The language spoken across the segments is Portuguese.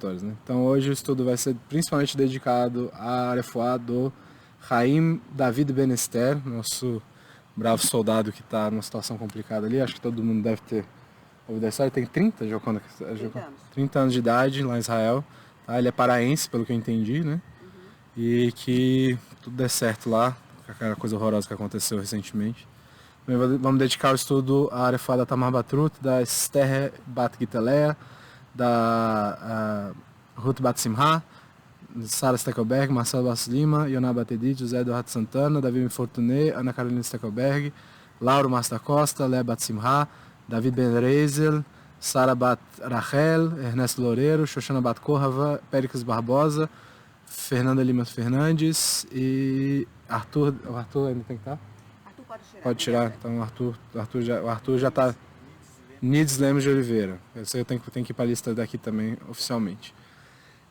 obrigatórios, né? Então hoje o estudo vai ser principalmente dedicado à refuá do Haim David Ben Esther, nosso bravo soldado que está numa situação complicada ali. Acho que todo mundo deve ter ouvido essa história. Ele tem 30 anos de idade lá em Israel. Tá? Ele é paraense, pelo que eu entendi, né? E que tudo dê certo lá, com aquela coisa horrorosa que aconteceu recentemente. Vamos dedicar o estudo à refuá da Tamar Batrut, da Esther Bat Gitelea, da Ruth Bat Simha, Sara Steckelberg, Marcelo Bastos Lima, Yonah Batedit, José Eduardo Santana, David Fortuné, Ana Carolina Steckelberg, Lauro Márcio da Costa, Léa Bat Simha, David Ben Reisel, Sara Bat Rachel, Ernesto Loureiro, Xoxana Bat Corrava, Péricles Barbosa, Fernanda Lima Fernandes e Arthur. O Arthur ainda tem que estar? Arthur pode tirar. Então o Arthur já está. Nides Lemos de Oliveira. Eu tenho que ir para a lista daqui também, oficialmente.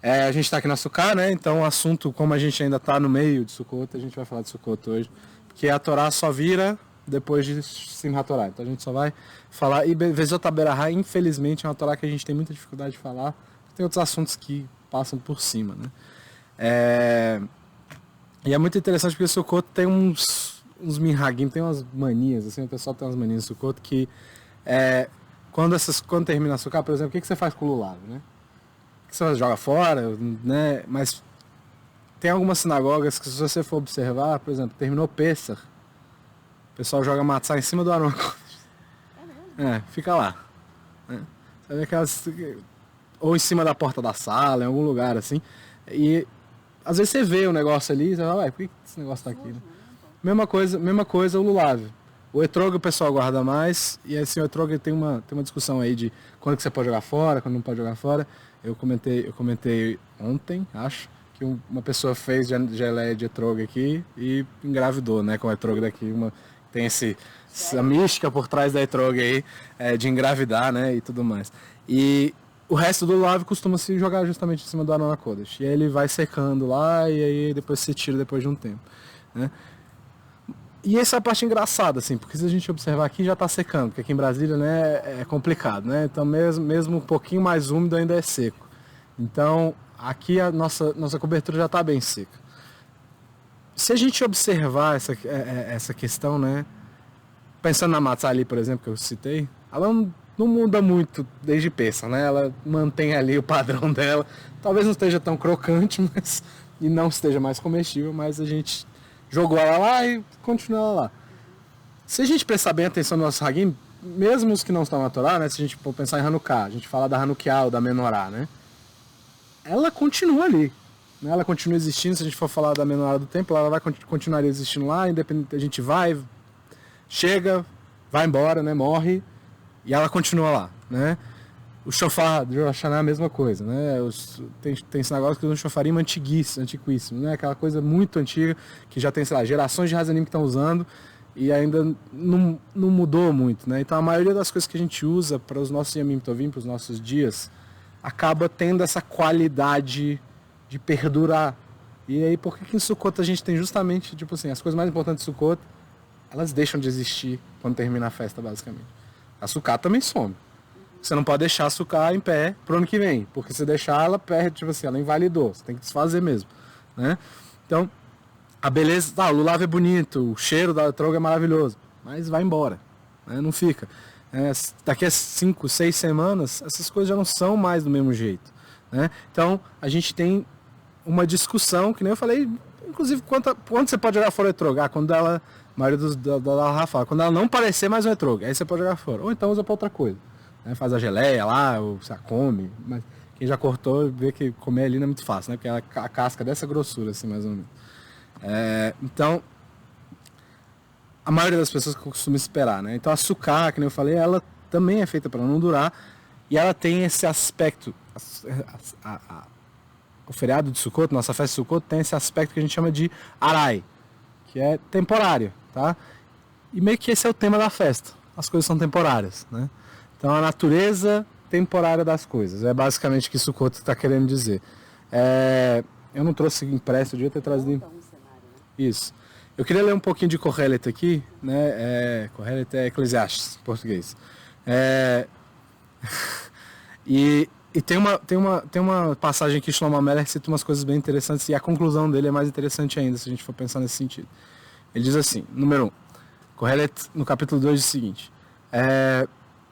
A gente está aqui na Sukkah, né? Então o assunto, como a gente ainda está no meio de Sukkot, a gente vai falar de Sukkot hoje. Porque a Torá só vira depois de Simchat Torah. Então a gente só vai falar. E Vezot HaBerahá, infelizmente, é uma Torá que a gente tem muita dificuldade de falar. Tem outros assuntos que passam por cima, né? E é muito interessante porque o Sukkot tem uns minhagim, tem umas manias, assim, o pessoal tem umas manias no Sukkot que quando termina a Sukkah, por exemplo, o que você faz com o lulav, né? Que você joga fora, né? Mas tem algumas sinagogas que, se você for observar, por exemplo, terminou Pessah, o pessoal joga matzá em cima do Aron HaKodesh. Fica lá, né? Você vê aquelas, ou em cima da porta da sala, em algum lugar assim, e às vezes você vê o negócio ali e você fala, por que esse negócio tá aqui, né? Mesma coisa o lulav. O etrog o pessoal guarda mais, e assim, o etrog tem uma discussão aí de quando que você pode jogar fora, quando não pode jogar fora. Eu comentei ontem, acho, que uma pessoa fez geleia de etrog aqui e engravidou, né, com o etrog daqui. Tem essa mística por trás da etrog aí, de engravidar, né, e tudo mais. E o resto do lulav costuma se jogar justamente em cima do Aron HaKodesh. E aí ele vai secando lá, e aí depois se tira depois de um tempo, né. E essa é a parte engraçada, assim, porque se a gente observar aqui já está secando, porque aqui em Brasília, né, é complicado, né? Então mesmo um pouquinho mais úmido ainda é seco. Então aqui a nossa cobertura já está bem seca. Se a gente observar essa questão, né, pensando na matzá ali, por exemplo, que eu citei, ela não muda muito desde Pessah, né? Ela mantém ali o padrão dela. Talvez não esteja tão crocante, e não esteja mais comestível, mas a gente jogou ela lá e continua ela lá. Se a gente prestar bem atenção no nosso Hagim, mesmo os que não estão na Torá, né, se a gente for pensar em Hanukkah, a gente fala da Hanukkah ou da Menorá, né, ela continua ali, né, ela continua existindo. Se a gente for falar da Menorá do templo, ela vai continuar existindo lá, independente, a gente chega, vai embora, né, morre, e ela continua lá, né. O shofar de Rosh Hashanah é a mesma coisa, né? Tem sinagogas que usam shofarim antiquíssimo, né? Aquela coisa muito antiga, que já tem, sei lá, gerações de Hazanim que estão usando e ainda não mudou muito, né? Então a maioria das coisas que a gente usa para os nossos Yamim Tovim, para os nossos dias, acaba tendo essa qualidade de perdurar. E aí, por que em Sukkot a gente tem justamente, tipo assim, as coisas mais importantes de Sukkot, elas deixam de existir quando termina a festa, basicamente. A Sukkah também some. Você não pode deixar a Sukkah em pé pro ano que vem, porque se deixar ela perde, tipo assim, ela invalidou, você tem que desfazer mesmo, né? Então, a beleza, o lulav é bonito, o cheiro da etrog é maravilhoso, mas vai embora, né? Não fica. Daqui a 5, 6 semanas, essas coisas já não são mais do mesmo jeito, né? Então, a gente tem uma discussão, que nem eu falei, inclusive, quando você pode jogar fora o etrog? Quando ela, a maioria da Rafa, quando ela não parecer mais um etrog, aí você pode jogar fora, ou então usa para outra coisa. Faz a geleia lá, ou você come, mas quem já cortou vê que comer ali não é muito fácil, né? Porque a casca dessa grossura, assim, mais ou menos. Então, a maioria das pessoas costuma esperar, né? Então a Sukkah, que nem eu falei, ela também é feita para não durar, e ela tem esse aspecto, o feriado de Sukkot, nossa festa de Sukkot, tem esse aspecto que a gente chama de Arai, que é temporário, tá? E meio que esse é o tema da festa, as coisas são temporárias, né? Então, a natureza temporária das coisas. É basicamente o que Sukkot está querendo dizer. Eu não trouxe impresso, eu devia ter trazido. Isso. Eu queria ler um pouquinho de Kohelet aqui, né? Kohelet é Eclesiastes, em português. E E tem uma passagem aqui, Shlomo Amelech cita umas coisas bem interessantes, e a conclusão dele é mais interessante ainda, se a gente for pensar nesse sentido. Ele diz assim, número 1, Kohelet, no capítulo 2, diz o seguinte,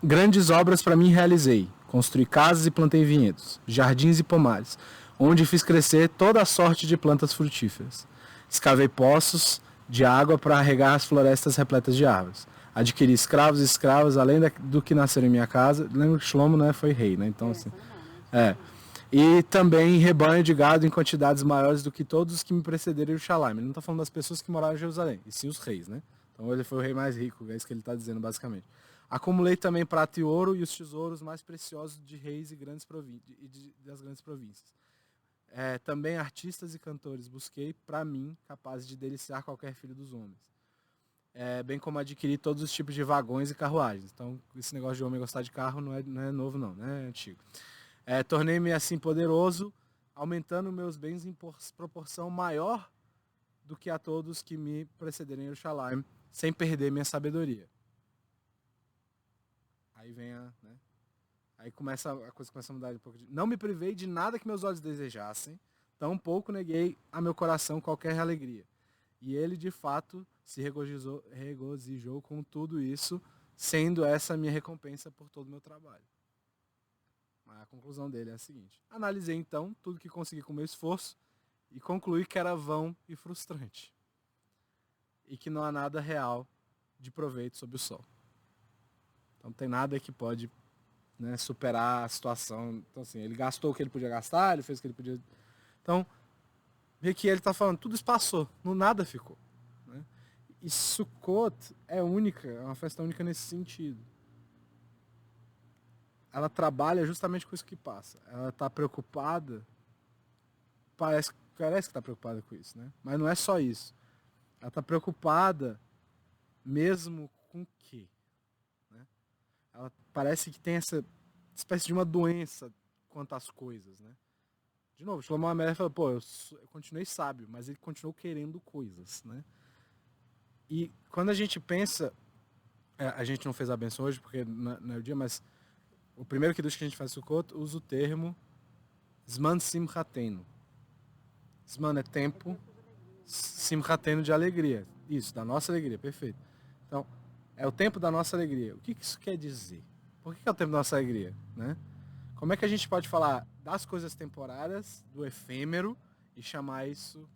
grandes obras para mim realizei, construí casas e plantei vinhedos, jardins e pomares, onde fiz crescer toda a sorte de plantas frutíferas. Escavei poços de água para regar as florestas repletas de árvores. Adquiri escravos e escravas, além do que nasceram em minha casa. Lembra que Shlomo, né, foi rei, né? Então, assim, E também rebanho de gado em quantidades maiores do que todos os que me precederam em Jerusalém. Ele não está falando das pessoas que moraram em Jerusalém, e sim os reis, né? Então ele foi o rei mais rico, é isso que ele está dizendo basicamente. Acumulei também prata e ouro e os tesouros mais preciosos de reis e das grandes províncias. Também artistas e cantores busquei para mim, capazes de deliciar qualquer filho dos homens. Bem como adquirir todos os tipos de vagões e carruagens. Então, esse negócio de homem gostar de carro não é novo, não, né? É antigo. Tornei-me assim poderoso, aumentando meus bens em proporção maior do que a todos que me precederem em Jerusalém, sem perder minha sabedoria. Aí vem Aí a coisa começa a mudar um pouco. Não me privei de nada que meus olhos desejassem, tampouco neguei a meu coração qualquer alegria. E ele, de fato, se regozijou com tudo isso, sendo essa a minha recompensa por todo o meu trabalho. A conclusão dele é a seguinte. Analisei, então, tudo que consegui com meu esforço e concluí que era vão e frustrante. E que não há nada real de proveito sob o sol. Então, não tem nada que pode, né, superar a situação. Então, assim, ele gastou o que ele podia gastar, ele fez o que ele podia... Então, vê que ele está falando, tudo isso passou, não nada ficou. Né? E Sukkot é única, é uma festa única nesse sentido. Ela trabalha justamente com isso que passa. Ela está preocupada, parece que está preocupada com isso, né? Mas não é só isso. Ela está preocupada mesmo com o quê? Né? Ela parece que tem essa espécie de uma doença quanto às coisas, né? De novo, Shlomo Amelech falou, pô, eu continuei sábio, mas ele continuou querendo coisas, né? E quando a gente pensa, a gente não fez a benção hoje, porque não é o dia, mas o primeiro Kiddush que a gente faz Sukkot usa o termo Zman Simchatenu. Zman é tempo, Simchatenu de alegria. Isso, da nossa alegria, perfeito. Então, é o tempo da nossa alegria. O que isso quer dizer? Por que é o tempo da nossa alegria? Né? Como é que a gente pode falar das coisas temporárias, do efêmero, e chamar isso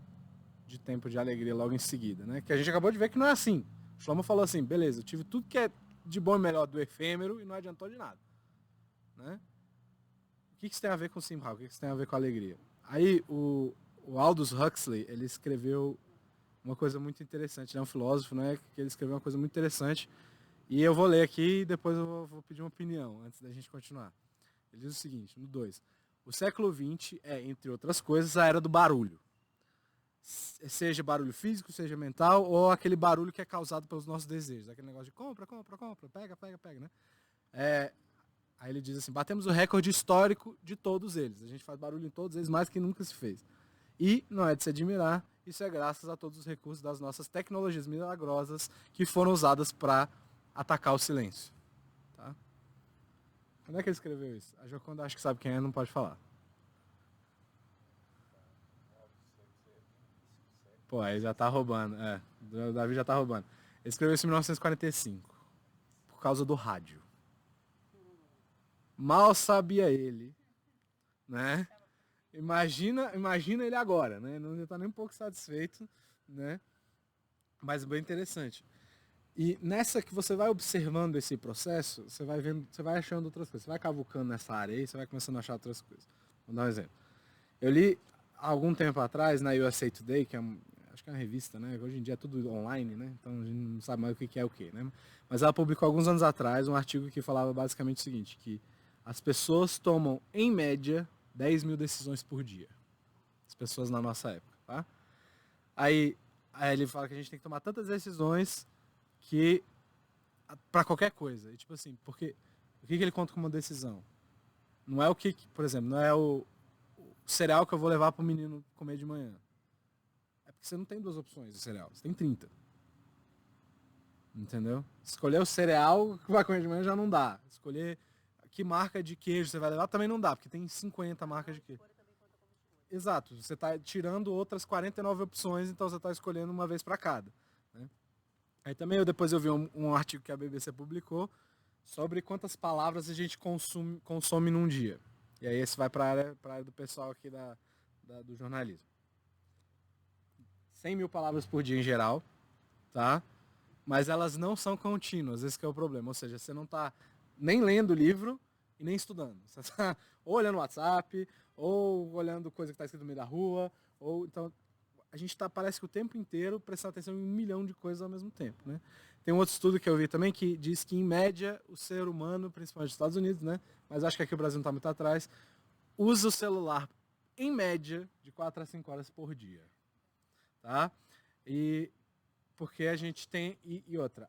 de tempo de alegria logo em seguida? Né? Que a gente acabou de ver que não é assim. O Shlomo falou assim, beleza, eu tive tudo que é de bom e melhor do efêmero e não adiantou de nada. Né? O que isso tem a ver com Simha? O que isso tem a ver com alegria? Aí o Aldous Huxley, ele escreveu uma coisa muito interessante, ele é um filósofo, né? Que ele escreveu uma coisa muito interessante, e eu vou ler aqui e depois eu vou pedir uma opinião, antes da gente continuar. Ele diz o seguinte, no 2, o século XX é, entre outras coisas, a era do barulho. Seja barulho físico, seja mental, ou aquele barulho que é causado pelos nossos desejos, aquele negócio de compra, pega, né? Aí ele diz assim, batemos o recorde histórico de todos eles. A gente faz barulho em todos eles, mais que nunca se fez. E, não é de se admirar, isso é graças a todos os recursos das nossas tecnologias milagrosas que foram usadas para atacar o silêncio. Tá? Quando é que ele escreveu isso? A Joconda acho que sabe quem é, não pode falar. Pô, aí já tá roubando. O Davi já tá roubando. Ele escreveu isso em 1945. Por causa do rádio. Mal sabia ele, né? Imagina ele agora, né? Não está nem um pouco satisfeito, né? Mas bem interessante. E nessa que você vai observando esse processo, você vai vendo, você vai achando outras coisas. Você vai cavucando nessa área aí, você vai começando a achar outras coisas. Vou dar um exemplo. Eu li há algum tempo atrás na USA Today, que acho que é uma revista, né? Hoje em dia é tudo online, né? Então a gente não sabe mais o que é o que, né? Mas ela publicou alguns anos atrás um artigo que falava basicamente o seguinte, que as pessoas tomam, em média, 10 mil decisões por dia. As pessoas na nossa época, tá? Aí ele fala que a gente tem que tomar tantas decisões que para qualquer coisa. E, tipo assim, porque o que ele conta como uma decisão? Não é o que, por exemplo, não é o cereal que eu vou levar pro menino comer de manhã. É porque você não tem duas opções de cereal, você tem 30. Entendeu? Escolher o cereal que vai comer de manhã já não dá. Escolher que marca de queijo você vai levar, também não dá, porque tem 50 marcas de queijo. Exato, você está tirando outras 49 opções, então você está escolhendo uma vez para cada. Né? Aí também depois eu vi um artigo que a BBC publicou sobre quantas palavras a gente consome num dia. E aí esse vai para a área do pessoal aqui do jornalismo. 100 mil palavras por dia em geral, tá? Mas elas não são contínuas, esse que é o problema. Ou seja, você não está nem lendo o livro e nem estudando. Você está ou olhando o WhatsApp, ou olhando coisa que está escrito no meio da rua, ou então a gente parece que o tempo inteiro prestando atenção em 1 milhão de coisas ao mesmo tempo, né? Tem um outro estudo que eu vi também que diz que, em média, o ser humano, principalmente nos Estados Unidos, né? Mas acho que aqui o Brasil não está muito atrás, usa o celular, em média, de 4 a 5 horas por dia. Tá? E porque a gente tem...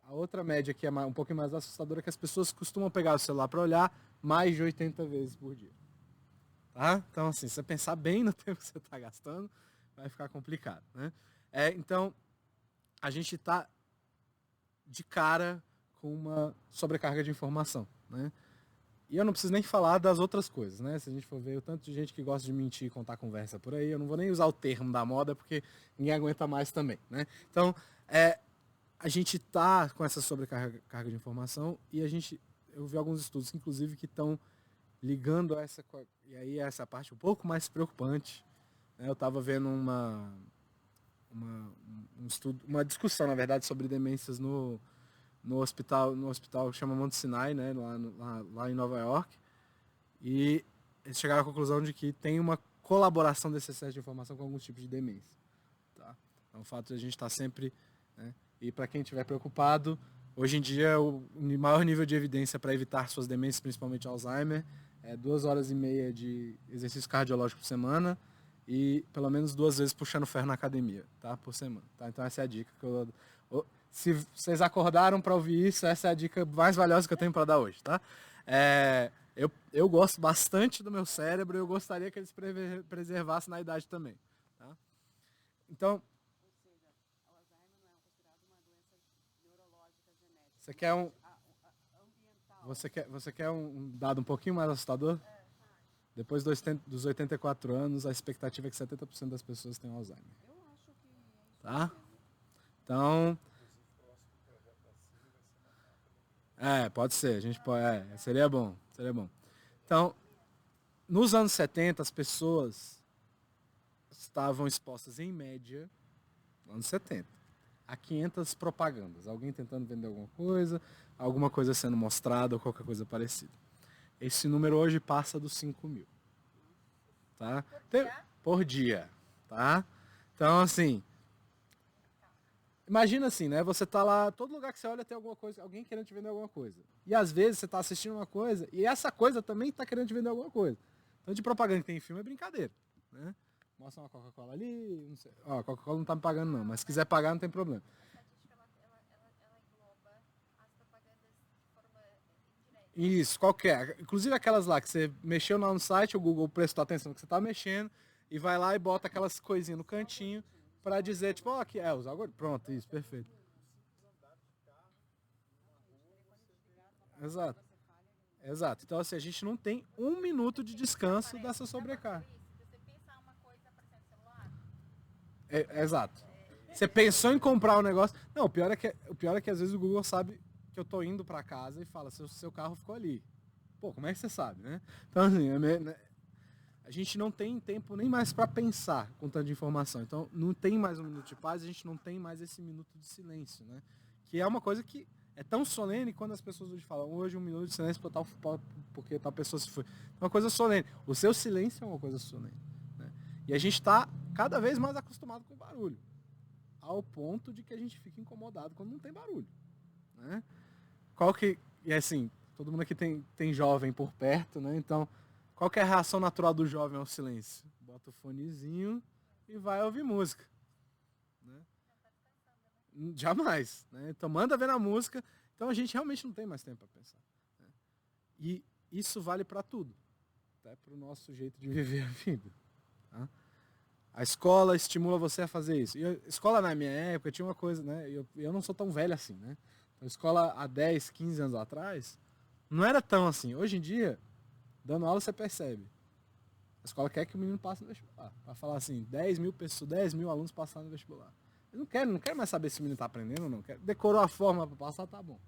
a outra média que é um pouquinho mais assustadora é que as pessoas costumam pegar o celular para olhar mais de 80 vezes por dia. Tá? Então, assim, se você pensar bem no tempo que você está gastando, vai ficar complicado, né? Então, a gente está de cara com uma sobrecarga de informação, né? E eu não preciso nem falar das outras coisas, né? Se a gente for ver o tanto de gente que gosta de mentir e contar conversa por aí, eu não vou nem usar o termo da moda, porque ninguém aguenta mais também, né? Então, a gente tá com essa sobrecarga de informação e eu vi alguns estudos, inclusive, que estão ligando e aí essa parte um pouco mais preocupante, né? Eu estava vendo um estudo, uma discussão, na verdade, sobre demências no hospital que chama Monte Sinai, né? Lá em Nova York. E eles chegaram à conclusão de que tem uma colaboração desse excesso de informação com alguns tipos de demência. Tá? Então, o fato de a gente estar sempre... Né? E para quem estiver preocupado, hoje em dia o maior nível de evidência para evitar suas demências, principalmente Alzheimer, é 2 horas e meia de exercício cardiológico por semana e pelo menos 2 vezes puxando ferro na academia, tá? Por semana. Tá? Então essa é a dica que eu... Se vocês acordaram para ouvir isso, essa é a dica mais valiosa que eu tenho para dar hoje, tá? Eu gosto bastante do meu cérebro e eu gostaria que ele se preservasse na idade também, tá? Então... Ou seja, o Alzheimer não é considerado uma doença neurológica genética. Você quer um... ambiental. Você quer um dado um pouquinho mais assustador? Depois dos 84 anos, a expectativa é que 70% das pessoas tenham Alzheimer. Eu acho que é isso. Tá? Então... pode ser. A gente pode... seria bom. Seria bom. Então, nos anos 70, as pessoas estavam expostas, em média, nos anos 70, a 500 propagandas. Alguém tentando vender alguma coisa sendo mostrada ou qualquer coisa parecida. Esse número hoje passa dos 5 mil. Tá? Por dia. Tá? Então, assim... Imagina assim, né? Você tá lá, todo lugar que você olha tem alguma coisa, alguém querendo te vender alguma coisa. E às vezes você tá assistindo uma coisa e essa coisa também tá querendo te vender alguma coisa. Então, de propaganda que tem em filme é brincadeira, né? Mostra uma Coca-Cola ali, não sei. Ó, a Coca-Cola não tá me pagando não, mas se quiser pagar não tem problema. A estatística ela engloba as propagandas de forma indireta. Isso, qualquer. Inclusive aquelas lá que você mexeu no site, o Google prestou atenção no que você tá mexendo e vai lá e bota aquelas coisinhas no cantinho para dizer, tipo, ó, aqui os algoritmos. Pronto, isso, perfeito. Exato. Exato. Então, assim, a gente não tem 1 minuto de descanso dessa sobrecarga. Se você pensar uma coisa aparecendo no celular. Exato. Você pensou em comprar um negócio. Não, o pior é que às vezes o Google sabe que eu tô indo para casa e fala, seu carro ficou ali. Pô, como é que você sabe, né? Então, assim, a gente não tem tempo nem mais para pensar com tanta informação. Então, não tem mais 1 minuto de paz, a gente não tem mais esse minuto de silêncio, né? Que é uma coisa que é tão solene quando as pessoas hoje falam, hoje 1 minuto de silêncio porque tal pessoa se foi. É uma coisa solene. O seu silêncio é uma coisa solene, né? E a gente está cada vez mais acostumado com barulho. Ao ponto de que a gente fica incomodado quando não tem barulho, né? E assim, todo mundo aqui tem jovem por perto, né? Então... Qual que é a reação natural do jovem ao silêncio? Bota o fonezinho e vai ouvir música. Né? Jamais. Né? Então manda ver na música. Então a gente realmente não tem mais tempo para pensar. Né? E isso vale para tudo. Até para o nosso jeito de viver a vida. Tá? A escola estimula você a fazer isso. E a escola na minha época tinha uma coisa, né? Eu não sou tão velho assim, né? Então, a escola há 10, 15 anos atrás Não era tão assim. Hoje em dia, dando aula, você percebe. A escola quer que o menino passe no vestibular. Vai falar assim, 10 mil pessoas, 10 mil alunos passaram no vestibular. Eu não quero mais saber se o menino está aprendendo ou não. Decorou a forma para passar, tá bom.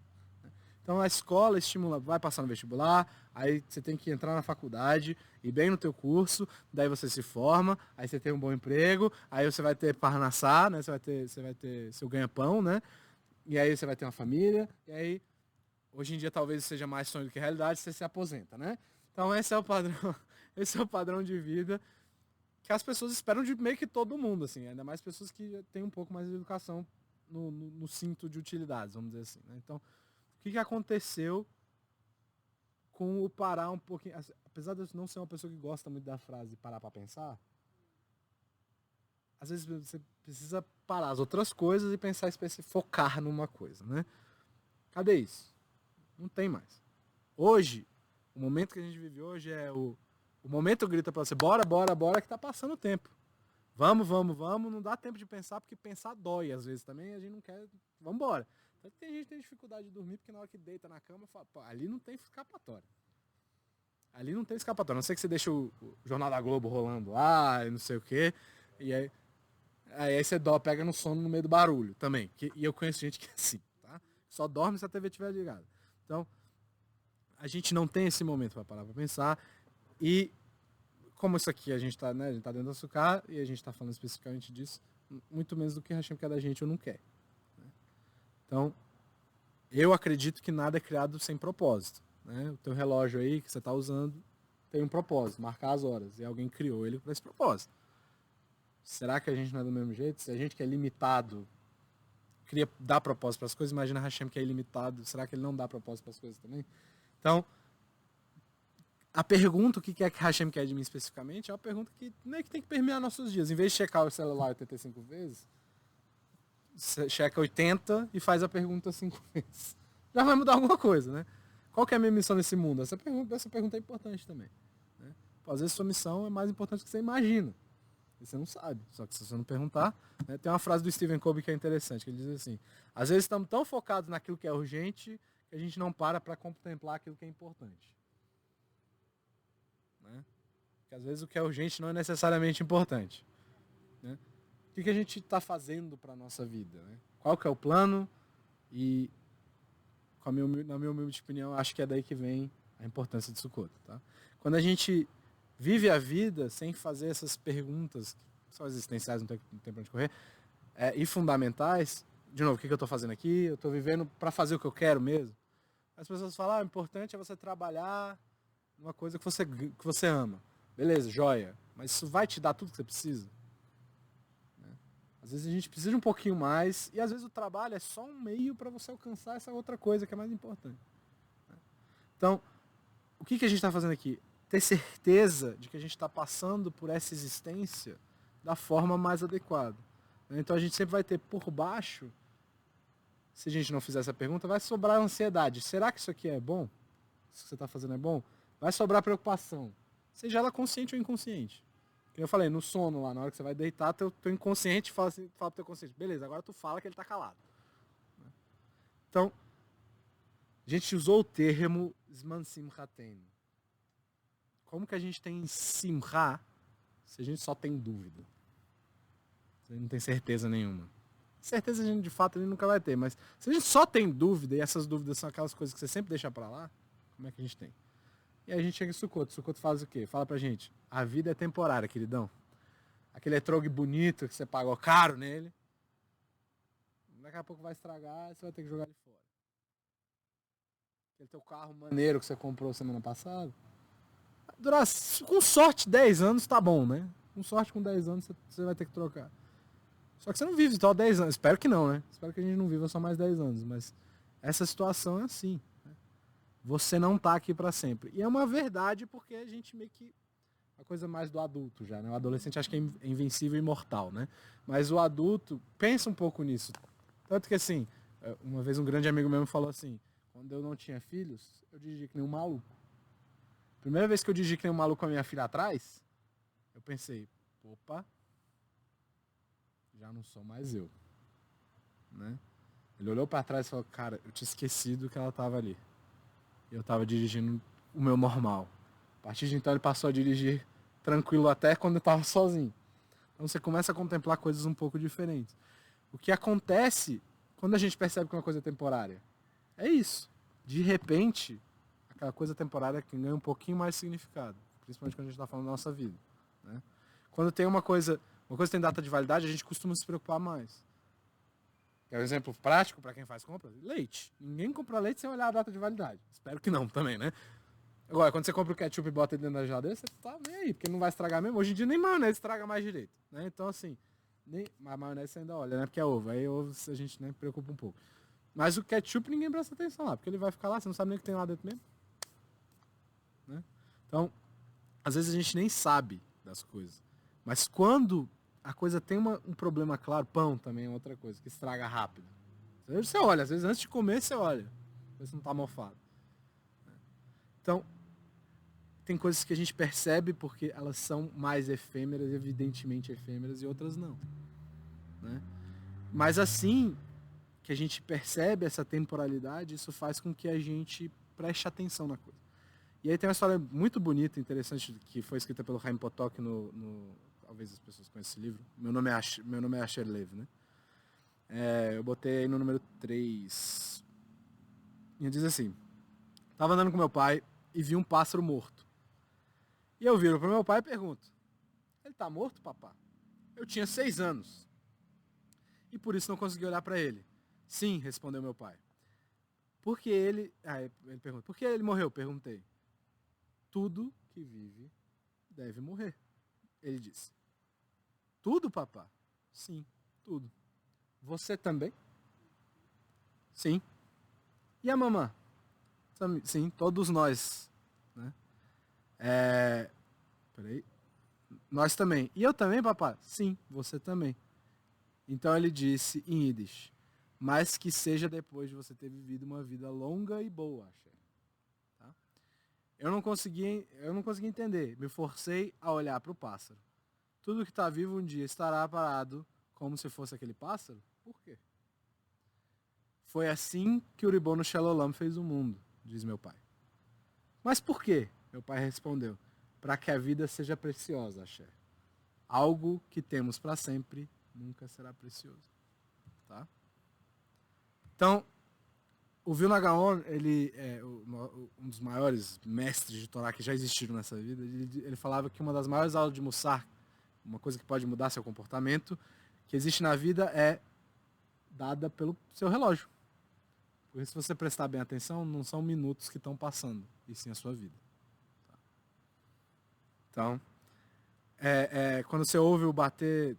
Então a escola estimula, vai passar no vestibular, aí você tem que entrar na faculdade, ir bem no teu curso, daí você se forma, aí você tem um bom emprego, aí você vai ter parnassá, né? Você vai ter seu ganha-pão, né? E aí você vai ter uma família, e aí hoje em dia talvez seja mais sonho do que realidade, você se aposenta, né? Então esse é o padrão, esse é o padrão de vida que as pessoas esperam de meio que todo mundo, assim, ainda mais pessoas que têm um pouco mais de educação no cinto de utilidades, vamos dizer assim, né? Então, o que aconteceu com o parar um pouquinho? Apesar de eu não ser uma pessoa que gosta muito da frase parar para pensar, às vezes você precisa parar as outras coisas e pensar, focar numa coisa, né? Cadê isso? Não tem mais. Hoje, o momento que a gente vive hoje é o momento grita para você, bora, bora, bora, que tá passando o tempo. Vamos, vamos, vamos, não dá tempo de pensar, porque pensar dói às vezes também, a gente não quer, vamos embora. Tanto que tem gente que tem dificuldade de dormir, porque na hora que deita na cama, fala, pô, ali não tem escapatória. Ali não tem escapatória. A não sei que você deixa o Jornal da Globo rolando lá, e não sei o quê, e aí você pega no sono no meio do barulho também. E eu conheço gente que é assim, tá? Só dorme se a TV estiver ligada. Então, a gente não tem esse momento para parar para pensar. E como isso aqui a gente tá, né, a gente tá dentro do açúcar e a gente tá falando especificamente disso, muito menos do que Hashem quer da gente ou não quer. Né? Então, eu acredito que nada é criado sem propósito. Né? O teu relógio aí que você tá usando tem um propósito, marcar as horas. E alguém criou ele para esse propósito. Será que a gente não é do mesmo jeito? Se a gente que é limitado queria dar propósito para as coisas, imagina Hashem que é ilimitado. Será que ele não dá propósito para as coisas também? Então, a pergunta, o que é que Hashem quer de mim especificamente, é uma pergunta que meio que tem que permear nossos dias. Em vez de checar o celular 85 vezes, você checa 80 e faz a pergunta 5 vezes. Já vai mudar alguma coisa, né? Qual que é a minha missão nesse mundo? Essa pergunta é importante também. Né? Pô, às vezes sua missão é mais importante do que você imagina. E você não sabe. Só que se você não perguntar... Né? Tem uma frase do Stephen Covey que é interessante, que ele diz assim, às vezes estamos tão focados naquilo que é urgente que a gente não para contemplar aquilo que é importante. Né? Porque às vezes o que é urgente não é necessariamente importante. Né? O que a gente está fazendo para a nossa vida? Né? Qual que é o plano? E, na minha humilde opinião, acho que é daí que vem a importância de Sukkot. Tá? Quando a gente vive a vida sem fazer essas perguntas, que são existenciais, não tem pra onde correr, e fundamentais, de novo, o que eu estou fazendo aqui? Eu estou vivendo para fazer o que eu quero mesmo? As pessoas falam, o importante é você trabalhar numa coisa que você ama. Beleza, joia. Mas isso vai te dar tudo que você precisa? Né? Às vezes a gente precisa de um pouquinho mais, e às vezes o trabalho é só um meio para você alcançar essa outra coisa que é mais importante. Né? Então, o que a gente está fazendo aqui? Ter certeza de que a gente está passando por essa existência da forma mais adequada. Né? Então a gente sempre vai ter por baixo, se a gente não fizer essa pergunta, vai sobrar ansiedade. Será que isso aqui é bom? Isso que você está fazendo é bom? Vai sobrar preocupação. Seja ela consciente ou inconsciente. Como eu falei, no sono lá, na hora que você vai deitar, teu inconsciente fala pro teu consciente, beleza, agora tu fala que ele tá calado. Então, a gente usou o termo Zman Simchaten. Como que a gente tem Simcha se a gente só tem dúvida? Se a gente não tem certeza nenhuma. Certeza a gente de fato nunca vai ter, mas se a gente só tem dúvida, e essas dúvidas são aquelas coisas que você sempre deixa pra lá, como é que a gente tem? E aí a gente chega em Sukkot. Sukkot faz o quê? Fala pra gente, a vida é temporária, queridão. Aquele etrog bonito que você pagou caro nele, daqui a pouco vai estragar e você vai ter que jogar ele fora. Aquele teu carro maneiro que você comprou semana passada, vai durar, com sorte, 10 anos tá bom, né? Com sorte, com 10 anos você vai ter que trocar. Só que você não vive só 10 anos. Espero que não, né? Espero que a gente não viva só mais 10 anos. Mas essa situação é assim. Né? Você não tá aqui para sempre. E é uma verdade porque a gente meio que... a coisa mais do adulto já, né? O adolescente acha que é invencível e imortal, né? Mas o adulto pensa um pouco nisso. Tanto que assim, uma vez um grande amigo meu me falou assim, quando eu não tinha filhos, eu dirigi que nem um maluco. Primeira vez que eu dirigi que nem um maluco com a minha filha atrás, eu pensei, opa, já não sou mais eu. Né? Ele olhou para trás e falou, cara, eu tinha esquecido que ela tava ali. Eu tava dirigindo o meu normal. A partir de então ele passou a dirigir tranquilo até quando eu tava sozinho. Então você começa a contemplar coisas um pouco diferentes. O que acontece quando a gente percebe que uma coisa é temporária? É isso. De repente, aquela coisa temporária que ganha um pouquinho mais de significado. Principalmente quando a gente está falando da nossa vida. Né? Quando tem uma coisa tem data de validade, a gente costuma se preocupar mais. É um exemplo prático para quem faz compras? Leite. Ninguém compra leite sem olhar a data de validade. Espero que não também, né? Agora, quando você compra o ketchup e bota ele dentro da geladeira, você tá nem aí, porque não vai estragar mesmo. Hoje em dia nem maionese estraga mais direito. Né? Então, assim, a maionese você ainda olha, né? Porque é ovo. Aí ovo a gente né, preocupa um pouco. Mas o ketchup ninguém presta atenção lá, porque ele vai ficar lá, você não sabe nem o que tem lá dentro mesmo. Né? Então, às vezes a gente nem sabe das coisas. Mas quando a coisa tem um problema claro, pão também é outra coisa, que estraga rápido. Você olha, às vezes antes de comer você olha, ver se não tá mofado. Então, tem coisas que a gente percebe porque elas são mais efêmeras, evidentemente efêmeras, e outras não. Né? Mas assim que a gente percebe essa temporalidade, isso faz com que a gente preste atenção na coisa. E aí tem uma história muito bonita, interessante, que foi escrita pelo Chaim Potok talvez as pessoas conheçam esse livro. Meu nome é Asher Lev, né? Eu botei aí no número 3. E diz assim: tava andando com meu pai e vi um pássaro morto. E eu viro pro meu pai e pergunto: ele tá morto, papá? Eu tinha 6 anos. E por isso não consegui olhar para ele. Sim, respondeu meu pai. Porque ele... ele pergunta: por que ele morreu? Perguntei. Tudo que vive deve morrer. Ele disse: tudo, papá? Sim, tudo. Você também? Sim. E a mamã? Sim, todos nós. Né? Peraí. Nós também. E eu também, papá? Sim, você também. Então ele disse em Yiddish: mas que seja depois de você ter vivido uma vida longa e boa, Axé. Tá? Eu não consegui entender. Me forcei a olhar para o pássaro. Tudo que está vivo um dia estará parado como se fosse aquele pássaro? Por quê? Foi assim que o Ribono Shalom fez o mundo, diz meu pai. Mas por quê? Meu pai respondeu: para que a vida seja preciosa, Axé. Algo que temos para sempre nunca será precioso. Tá? Então, o Vilna Gaon, ele é um dos maiores mestres de Torá que já existiram nessa vida. Ele falava que uma das maiores aulas de Mussar, uma coisa que pode mudar seu comportamento, que existe na vida é dada pelo seu relógio. Porque se você prestar bem atenção, não são minutos que estão passando, e sim a sua vida. Então, quando você ouve o bater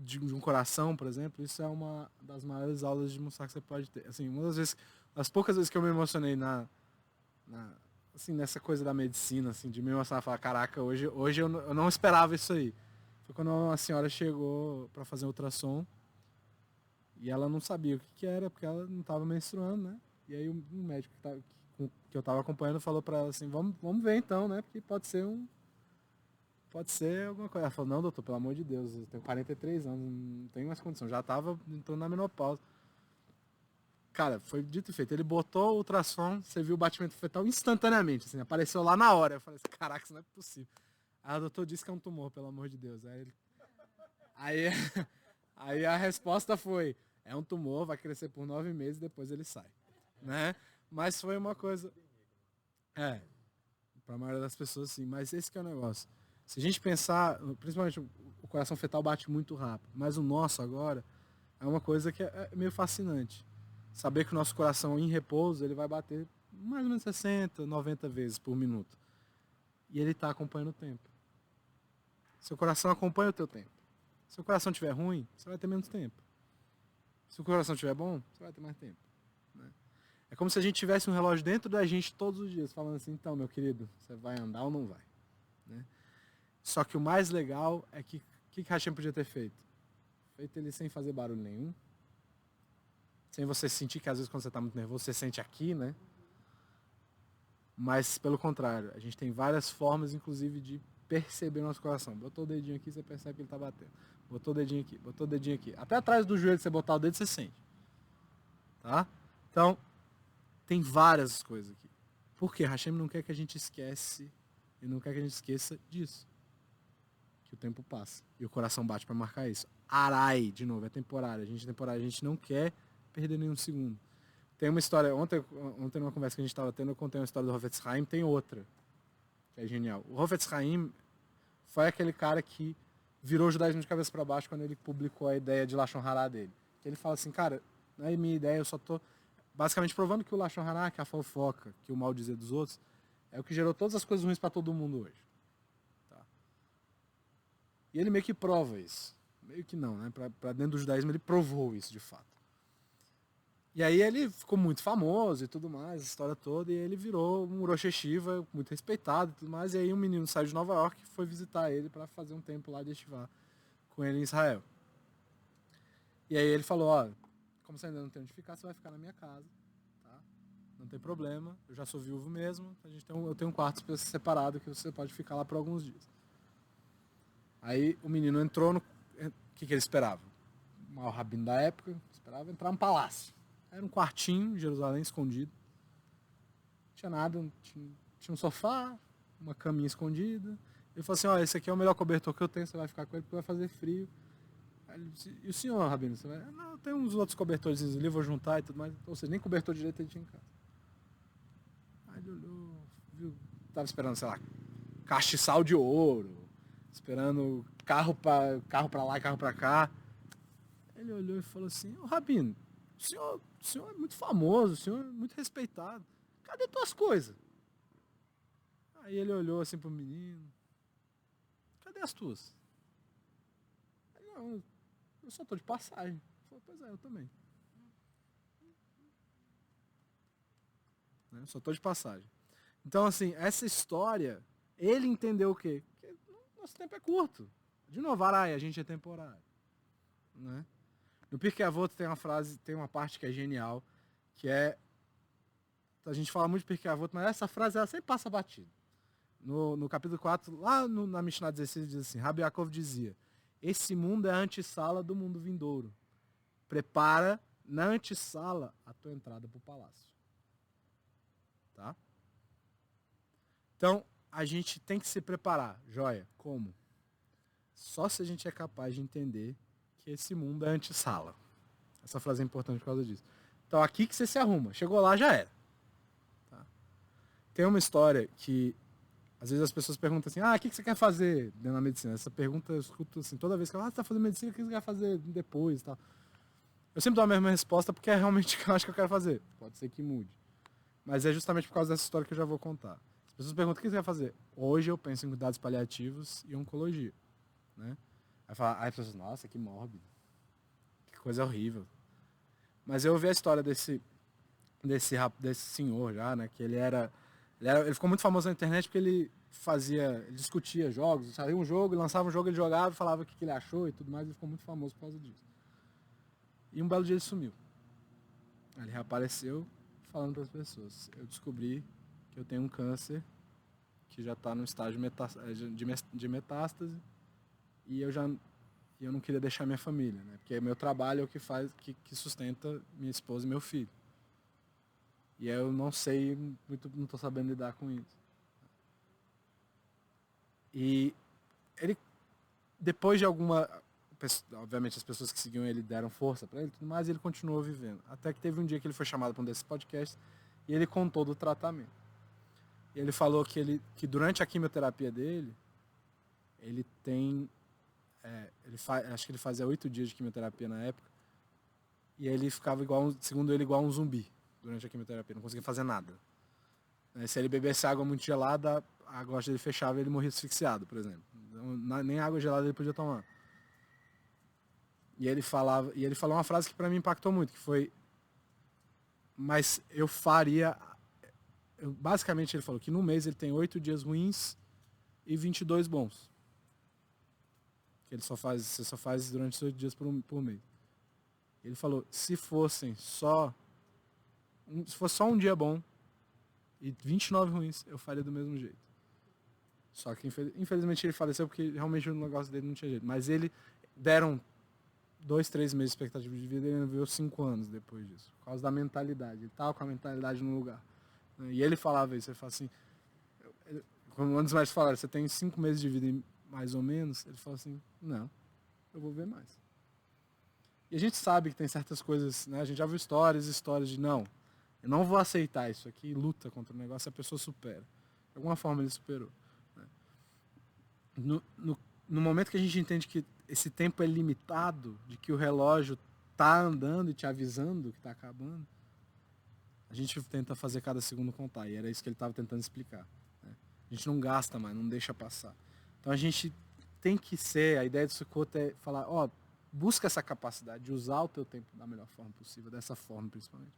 de um coração, por exemplo, isso é uma das maiores aulas de Mussar que você pode ter. Assim, das poucas vezes que eu me emocionei assim, nessa coisa da medicina, assim, de me emocionar e falar: caraca, hoje eu não esperava isso aí. Foi quando uma senhora chegou para fazer um ultrassom e ela não sabia o que era, porque ela não estava menstruando, né? E aí um médico que eu estava acompanhando falou para ela assim: vamos ver então, né? Porque pode ser alguma coisa. Ela falou: não, doutor, pelo amor de Deus, eu tenho 43 anos, não tenho mais condição. Já estava entrando na menopausa. Cara, foi dito e feito. Ele botou o ultrassom, você viu o batimento fetal instantaneamente, assim, apareceu lá na hora. Eu falei assim: caraca, isso não é possível. Aí o doutor disse que é um tumor, pelo amor de Deus. Aí a resposta foi: é um tumor, vai crescer por 9 meses e depois ele sai. Né? Mas foi uma coisa... pra maioria das pessoas sim, mas esse que é o negócio. Se a gente pensar, principalmente o coração fetal bate muito rápido, mas o nosso agora é uma coisa que é meio fascinante. Saber que o nosso coração em repouso, ele vai bater mais ou menos 60, 90 vezes por minuto. E ele está acompanhando o tempo. Seu coração acompanha o teu tempo. Se o coração estiver ruim, você vai ter menos tempo. Se o coração estiver bom, você vai ter mais tempo. Né? É como se a gente tivesse um relógio dentro da gente todos os dias, falando assim: então, meu querido, você vai andar ou não vai? Né? Só que o mais legal é que Hashem podia ter feito? Feito ele sem fazer barulho nenhum. Sem você sentir que às vezes quando você está muito nervoso, você sente aqui, né? Mas pelo contrário, a gente tem várias formas, inclusive, de perceber nosso coração. Botou o dedinho aqui, você percebe que ele está batendo. Botou o dedinho aqui, botou o dedinho aqui. Até atrás do joelho, você botar o dedo, você sente. Tá? Então, tem várias coisas aqui. Por quê? Hashem não quer que a gente esquece, e não quer que a gente esqueça disso. Que o tempo passa. E o coração bate para marcar isso. Arai, de novo, é temporário. A gente é temporário, a gente não quer perder nenhum segundo. Tem uma história, ontem numa conversa que a gente estava tendo, eu contei uma história do Hafetz Haim, tem outra, que é genial. O Hafetz Haim foi aquele cara que virou o judaísmo de cabeça para baixo quando ele publicou a ideia de Lashon Hará dele. Ele fala assim, cara, não é minha ideia, eu só tô basicamente provando que o Lashon Hará, que é a fofoca, que o mal dizer dos outros, é o que gerou todas as coisas ruins para todo mundo hoje. Tá? E ele meio que prova isso. Meio que não, né? Para dentro do judaísmo ele provou isso de fato. E aí ele ficou muito famoso e tudo mais, a história toda, e ele virou um Rosh Yeshiva muito respeitado e tudo mais, e aí um menino saiu de Nova York e foi visitar ele para fazer um tempo lá de Yeshiva com ele em Israel. E aí ele falou, ó, como você ainda não tem onde ficar, você vai ficar na minha casa, tá? Não tem problema, eu já sou viúvo mesmo, eu tenho um quarto separado que você pode ficar lá por alguns dias. Aí o menino entrou no... O que ele esperava? O maior rabino da época esperava entrar no palácio. Era um quartinho em Jerusalém, escondido. Não tinha nada, tinha um sofá, uma caminha escondida. Ele falou assim, ó, esse aqui é o melhor cobertor que eu tenho, você vai ficar com ele porque vai fazer frio. Aí ele disse, e o senhor, rabino? Você vai... Não, tem uns outros cobertores ali, vou juntar e tudo mais. Ou seja, nem cobertor direito ele tinha em casa. Aí ele olhou, viu, tava esperando, sei lá, castiçal de ouro, esperando carro pra lá e carro pra cá. Ele olhou e falou assim, ô rabino, o senhor é muito famoso, o senhor é muito respeitado. Cadê tuas coisas? Aí ele olhou assim pro menino. Cadê as tuas? Ele, não, eu só tô de passagem. Ele falou, pois é, eu também. Né? Só tô de passagem. Então, assim, essa história, ele entendeu o quê? Que nosso tempo é curto. De novo, Arai, a gente é temporário. Né? No Pirkei Avot tem uma frase, tem uma parte que é genial, que é... A gente fala muito de Pirkei Avot, mas essa frase ela sempre passa batida. No capítulo 4, lá na Mishnah 16, diz assim, Rabi Yaakov dizia, esse mundo é a antessala do mundo vindouro. Prepara na antessala a tua entrada para o palácio. Tá? Então, a gente tem que se preparar. Joia, como? Só se a gente é capaz de entender que esse mundo é antessala. Essa frase é importante por causa disso. Então, aqui que você se arruma. Chegou lá, já era. Tá? Tem uma história que, às vezes as pessoas perguntam assim, o que você quer fazer dentro da medicina? Essa pergunta eu escuto assim, toda vez que você está fazendo medicina, o que você quer fazer depois? Tal. Eu sempre dou a mesma resposta porque é realmente o que eu acho que eu quero fazer. Pode ser que mude. Mas é justamente por causa dessa história que eu já vou contar. As pessoas perguntam, o que você quer fazer? Hoje eu penso em cuidados paliativos e oncologia. Né? Aí as pessoas, nossa, que mórbido. Que coisa horrível. Mas eu ouvi a história desse senhor já, né? Que ele ficou muito famoso na internet porque ele discutia jogos, saía um jogo, lançava um jogo, ele jogava, falava o que ele achou e tudo mais, ele ficou muito famoso por causa disso. E um belo dia ele sumiu. Aí ele reapareceu falando para as pessoas, eu descobri que eu tenho um câncer que já está no estágio de metástase e eu não queria deixar minha família, né? Porque meu trabalho é o que sustenta minha esposa e meu filho. E eu não sei, não estou sabendo lidar com isso. E ele, depois de obviamente as pessoas que seguiam ele deram força para ele, tudo mais, e ele continuou vivendo. Até que teve um dia que ele foi chamado para um desses podcasts e ele contou do tratamento. E ele falou que durante a quimioterapia dele, ele tem... acho que ele fazia 8 dias de quimioterapia na época, e ele ficava segundo ele, igual um zumbi durante a quimioterapia, não conseguia fazer nada. Se ele bebesse água muito gelada, a glote dele fechava e ele morria asfixiado, por exemplo. Nem água gelada ele podia tomar. E ele falou uma frase que para mim impactou muito, que foi, mas eu faria... basicamente ele falou que no mês ele tem 8 dias ruins e 22 bons. Que você só faz durante os 8 dias por mês. Ele falou, se fosse só um dia bom e 29 ruins, eu faria do mesmo jeito. Só que infelizmente ele faleceu porque realmente o negócio dele não tinha jeito. Mas deram 2, 3 meses de expectativa de vida, ele ainda viveu 5 anos depois disso. Por causa da mentalidade. Ele tava com a mentalidade no lugar. E ele falava isso, ele falava assim, quando um dos médicos falaram, você tem 5 meses de vida mais ou menos, ele falou assim, não, eu vou ver mais. E a gente sabe que tem certas coisas, né? A gente já viu histórias de não, eu não vou aceitar isso aqui, luta contra o negócio, a pessoa supera. De alguma forma ele superou. Né? No momento que a gente entende que esse tempo é limitado, de que o relógio tá andando e te avisando que tá acabando, a gente tenta fazer cada segundo contar. E era isso que ele estava tentando explicar. Né? A gente não gasta mais, não deixa passar. Então a gente tem que ser, a ideia do Sukkot é falar, ó, busca essa capacidade de usar o teu tempo da melhor forma possível, dessa forma principalmente.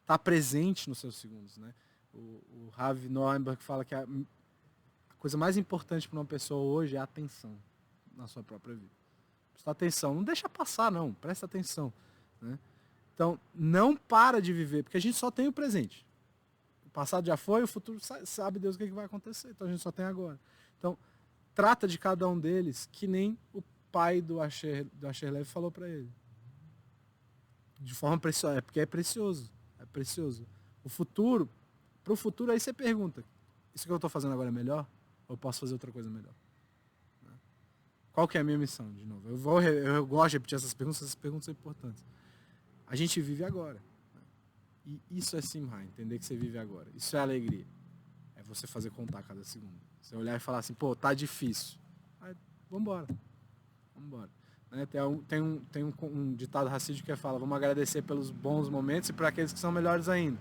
Tá presente nos seus segundos, né? O Rav Norenberg fala que a coisa mais importante para uma pessoa hoje é a atenção na sua própria vida. Presta atenção, não deixa passar não, presta atenção, né? Então, não para de viver, porque a gente só tem o presente. O passado já foi, o futuro sabe Deus o que vai acontecer, então a gente só tem agora. Então, trata de cada um deles que nem o pai do Asher Levi falou para ele. De forma preciosa, é porque é precioso. É precioso. O futuro, pro futuro aí você pergunta, isso que eu estou fazendo agora é melhor? Ou eu posso fazer outra coisa melhor? Qual que é a minha missão, de novo? Eu gosto de repetir essas perguntas são importantes. A gente vive agora. E isso é Simha, entender que você vive agora. Isso é alegria. É você fazer contar cada segundo. Você olhar e falar assim, pô, tá difícil. Aí, vambora. Né? Tem um ditado racídico que fala, vamos agradecer pelos bons momentos e por aqueles que são melhores ainda.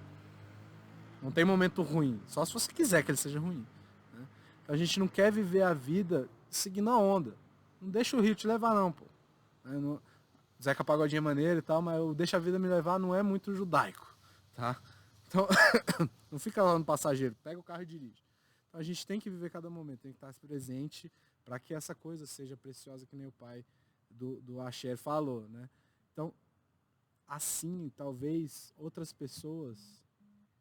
Não tem momento ruim, só se você quiser que ele seja ruim. Né? Então a gente não quer viver a vida seguindo a onda. Não deixa o rio te levar não, pô. Não, Zeca Pagodinho é maneiro e tal, mas o deixa a vida me levar não é muito judaico, tá? Então, não fica lá no passageiro, pega o carro e dirige. Então a gente tem que viver cada momento, tem que estar presente para que essa coisa seja preciosa que nem o pai do Asher falou, né? Então, assim, talvez outras pessoas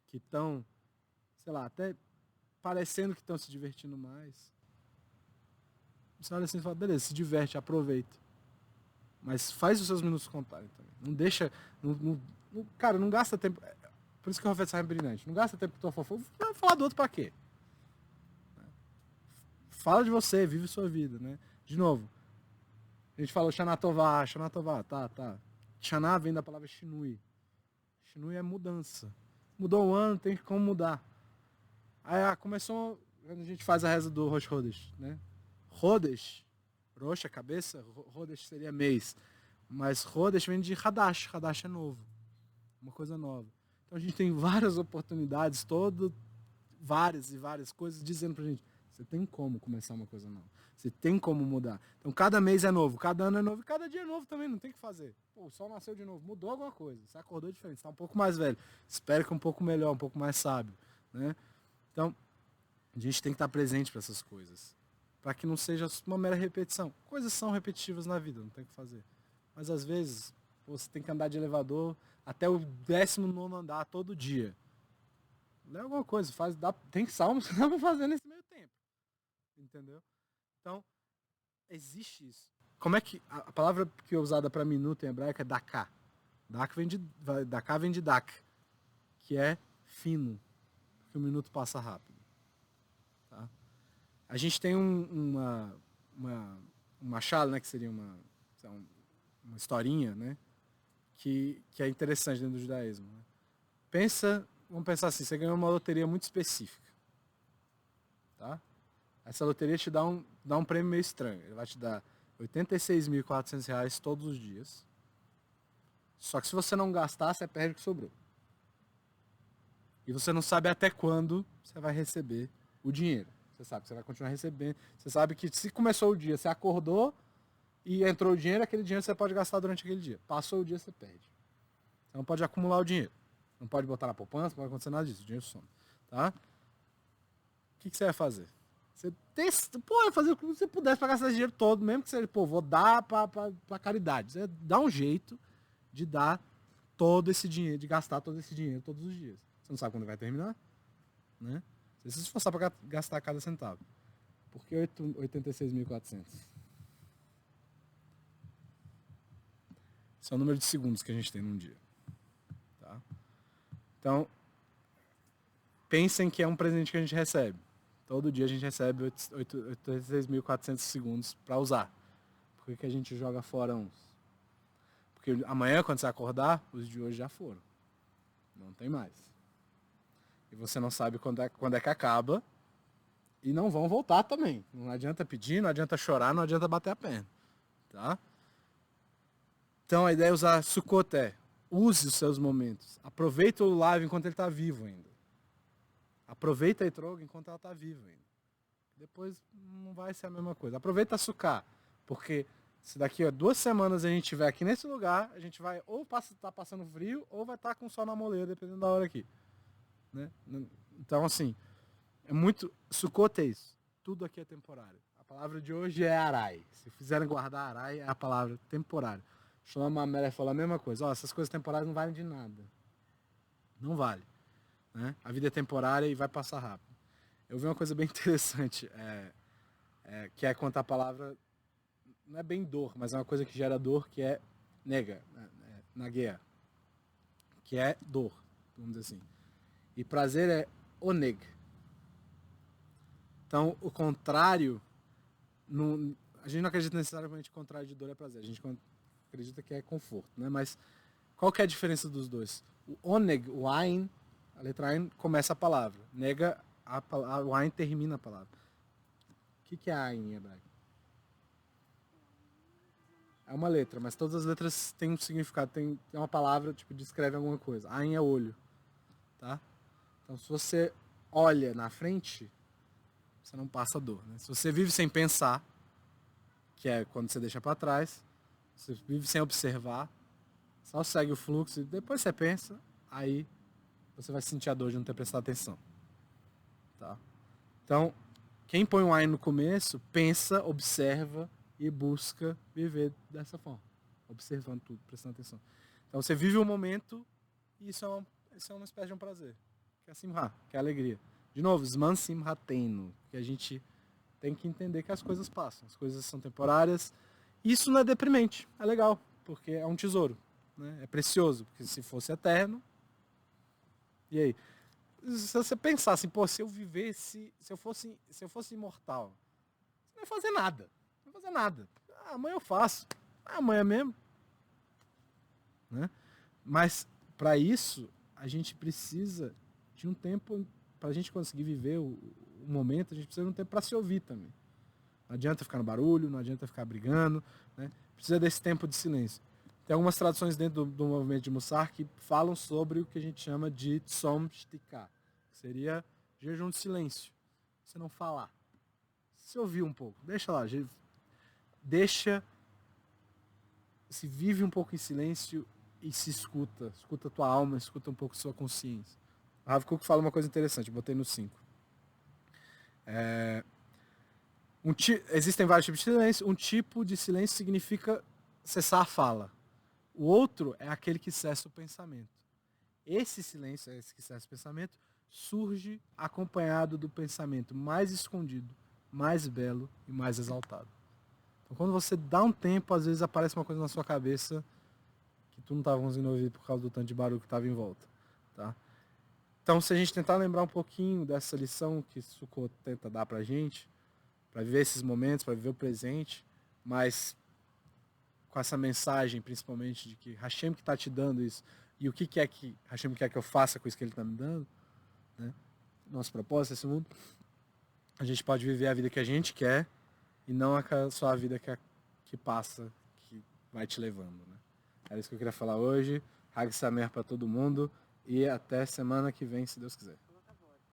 que estão, sei lá, até parecendo que estão se divertindo mais, você olha assim e fala, beleza, se diverte, aproveita. Mas faz os seus minutos contarem também. Não deixa. Cara, não gasta tempo. Por isso que o Rafet é brilhante. Não gasta tempo com tua fofoca. Vai falar do outro pra quê? Fala de você, vive sua vida, né? De novo. A gente falou Shana Tová, tá. Shana vem da palavra Shinui. Shinui é mudança. Mudou o ano, tem como mudar. Aí começou. Quando a gente faz a reza do Rosh Hodesh, né? Hodesh. Rosh é cabeça, Hodesh seria mês. Mas Hodesh vem de Hadash. Hadash é novo. Uma coisa nova. Então a gente tem várias oportunidades, várias e várias coisas dizendo pra gente, você tem como começar uma coisa nova. Você tem como mudar. Então cada mês é novo, cada ano é novo, e cada dia é novo também, não tem o que fazer. Pô, o sol nasceu de novo, mudou alguma coisa. Você acordou diferente, você tá um pouco mais velho. Espero que um pouco melhor, um pouco mais sábio. Né? Então, a gente tem que estar presente para essas coisas. Para que não seja uma mera repetição. Coisas são repetitivas na vida, não tem o que fazer. Mas às vezes, você tem que andar de elevador até o 19º andar todo dia. Lê alguma coisa, tem salmos que dá pra fazer nesse meio tempo. Entendeu? Então, existe isso. Como é que. A palavra que é usada para minuto em hebraico é daká. Daká vem de dak, que é fino, porque o minuto passa rápido. Tá? A gente tem uma chala, né, que seria uma historinha, né, que é interessante dentro do judaísmo. Né? Vamos pensar assim, você ganhou uma loteria muito específica. Tá? Essa loteria te dá um prêmio meio estranho. Ele vai te dar R$86.400 todos os dias. Só que se você não gastar, você perde o que sobrou. E você não sabe até quando você vai receber o dinheiro. Você sabe que você vai continuar recebendo. Você sabe que se começou o dia, você acordou e entrou o dinheiro, aquele dinheiro você pode gastar durante aquele dia. Passou o dia, você perde. Você não pode acumular o dinheiro. Não pode botar na poupança, não pode acontecer nada disso. O dinheiro some. Tá? O que você vai fazer? Você ia fazer o que você pudesse para gastar esse dinheiro todo, mesmo que você, vou dar para caridade. Você dá um jeito de dar todo esse dinheiro, de gastar todo esse dinheiro todos os dias. Você não sabe quando vai terminar, né? Você se esforçar para gastar cada centavo. Por que 86.400? Esse é o número de segundos que a gente tem num dia. Tá? Então, pensem que é um presente que a gente recebe. Todo dia a gente recebe 86.400 segundos para usar. Por que a gente joga fora uns? Porque amanhã, quando você acordar, os de hoje já foram. Não tem mais. E você não sabe quando é que acaba. E não vão voltar também. Não adianta pedir, não adianta chorar, não adianta bater a perna. Tá? Então a ideia é usar Sukkot. Use os seus momentos. Aproveita o Lulav enquanto ele está vivo ainda. Aproveita a Etrog enquanto ela está viva ainda. Depois não vai ser a mesma coisa. Aproveita a Sukkah. Porque se daqui a 2 semanas a gente estiver aqui nesse lugar, a gente vai ou tá passando frio ou vai estar com sol na moleira, dependendo da hora aqui. Né? Então, assim, é muito... Sukkot é isso. Tudo aqui é temporário. A palavra de hoje é arai. Se fizerem guardar arai, é a palavra temporário. Shlomo Amelech falou a mesma coisa. Ó, essas coisas temporárias não valem de nada. Não vale. Né? A vida é temporária e vai passar rápido. Eu vi uma coisa bem interessante, que é quanto a palavra, não é bem dor, mas é uma coisa que gera dor, que é nega, nagueia, que é dor, vamos dizer assim. E prazer é oneg. Então, o contrário, a gente não acredita necessariamente que o contrário de dor é prazer, a gente acredita que é conforto, né? Mas qual que é a diferença dos dois? O oneg, o ain, a letra ain começa a palavra, nega, o ain termina a palavra. O que é ain em hebraico? É uma letra, mas todas as letras têm um significado, tem uma palavra, tipo, descreve alguma coisa. Ain é olho, tá? Então, se você olha na frente, você não passa dor, né? Se você vive sem pensar, que é quando você deixa para trás, você vive sem observar, só segue o fluxo e depois você pensa, aí você vai sentir a dor de não ter prestado atenção. Tá? Então, quem põe um ain no começo, pensa, observa e busca viver dessa forma. Observando tudo, prestando atenção. Então você vive o momento e isso é uma espécie de um prazer. Que é simha, que é alegria. De novo, zman simhatenu, que a gente tem que entender que as coisas passam, as coisas são temporárias. Isso não é deprimente, é legal, porque é um tesouro. Né? É precioso, porque se fosse eterno... E aí? Se você pensar assim, pô, se eu vivesse, se eu fosse imortal, você não ia fazer nada. Não ia fazer nada. Ah, amanhã eu faço. Ah, amanhã mesmo. Né? Mas, para isso, a gente precisa de um tempo, para a gente conseguir viver o momento, a gente precisa de um tempo para se ouvir também. Não adianta ficar no barulho, não adianta ficar brigando, né? Precisa desse tempo de silêncio. Tem algumas traduções dentro do movimento de Mussar que falam sobre o que a gente chama de Tzom Shtika, que seria jejum de silêncio. Você não falar. Se ouvir um pouco, deixa lá. Se vive um pouco em silêncio e se escuta. Escuta a tua alma, escuta um pouco a sua consciência. O Rav Kook fala uma coisa interessante, eu botei no 5. Existem vários tipos de silêncio. Um tipo de silêncio significa cessar a fala. O outro é aquele que cessa o pensamento. Esse silêncio, esse que cessa o pensamento, surge acompanhado do pensamento mais escondido, mais belo e mais exaltado. Então, quando você dá um tempo, às vezes aparece uma coisa na sua cabeça que tu não estava conseguindo ouvir por causa do tanto de barulho que estava em volta. Tá? Então, se a gente tentar lembrar um pouquinho dessa lição que Sukkot tenta dar pra gente, para viver esses momentos, para viver o presente, mas com essa mensagem, principalmente, de que Hashem que está te dando isso, e o que é que Hashem quer que eu faça com isso que ele está me dando, né? Nosso propósito, esse mundo, a gente pode viver a vida que a gente quer, e não só a vida que passa, que vai te levando. Né? Era isso que eu queria falar hoje. Hag Samer para todo mundo, e até semana que vem, se Deus quiser.